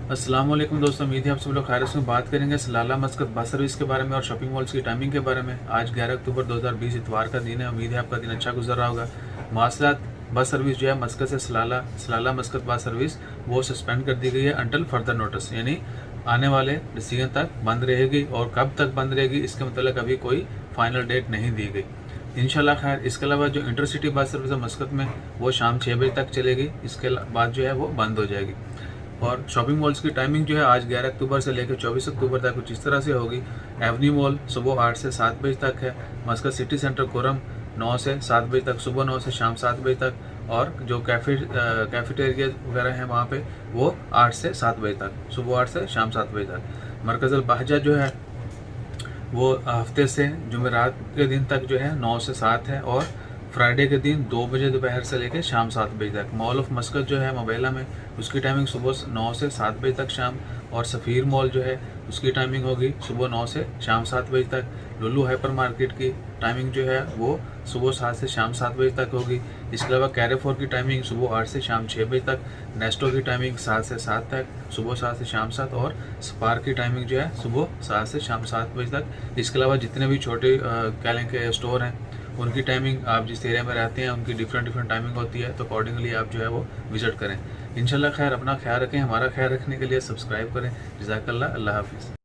अस्सलाम वालेकुम दोस्तों, उम्मीद है आप सब लोग खैरियत से। बात करेंगे सलाला मस्कत बस सर्विस के बारे में और शॉपिंग मॉल्स की टाइमिंग के बारे में। आज 11 अक्टूबर 2020 इतवार का दिन है। उम्मीद है आपका दिन अच्छा गुजर रहा होगा। मवासलात बस सर्विस जो है मस्कत से सलाला मस्कत बस सर्विस वो सस्पेंड कर दी गई है अंटिल फर्दर नोटिस, यानी आने वाले डिसीजन तक बंद रहेगी। और कब तक बंद रहेगी इसके मतलब अभी कोई फाइनल डेट नहीं दी गई इंशाल्लाह। खैर, इसके अलावा जो इंटरसिटी बस सर्विस है मस्कत में वो शाम 6 बजे तक चलेगी। इसके बाद जो है वो बंद हो जाएगी। और शॉपिंग मॉल्स की टाइमिंग जो है आज 11 अक्टूबर से लेकर 24 अक्टूबर तक कुछ इस तरह से होगी। एवन्यू मॉल सुबह 8 से 7 बजे तक है। मस्कत सिटी सेंटर कोरम 9 से 7 बजे तक, सुबह 9 से शाम 7 बजे तक। और जो कैफेटेरिया वगैरह हैं वहाँ पे वो 8 से 7 बजे तक, सुबह 8 से शाम 7 बजे तक। मरकज़ुल बहजा जो है वो हफ्ते से जुमेरात के दिन तक जो है 9 से 7 है। और फ्राइडे के दिन 2 बजे दोपहर से लेकर शाम 7 बजे तक। मॉल ऑफ मस्कत जो है मोबेला में उसकी टाइमिंग सुबह 9 से 7 बजे तक शाम। और सफ़ीर मॉल जो है उसकी टाइमिंग होगी सुबह 9 से शाम 7 बजे तक। लुल्लू हाइपर मार्केट की टाइमिंग जो है वो सुबह 7 से शाम 7 बजे तक होगी। इसके अलावा कैरेफोर की टाइमिंग सुबह 8 से शाम 6 बजे तक। नेस्टो की टाइमिंग 7 से 7 तक, सुबह 7 से शाम 7। और स्पार्क की टाइमिंग जो है सुबह 7 से शाम 7 बजे तक। इसके अलावा जितने भी छोटे कैलें के स्टोर हैं उनकी टाइमिंग, आप जिस एरिया में रहते हैं उनकी डिफरेंट टाइमिंग होती है, तो अकॉर्डिंगली आप जो है वो विजिट करें इंशाल्लाह। खैर, अपना ख्याल रखें। हमारा ख्याल रखने के लिए सब्सक्राइब करें। जज़ाकल्लाह, अल्लाह हाफिज़।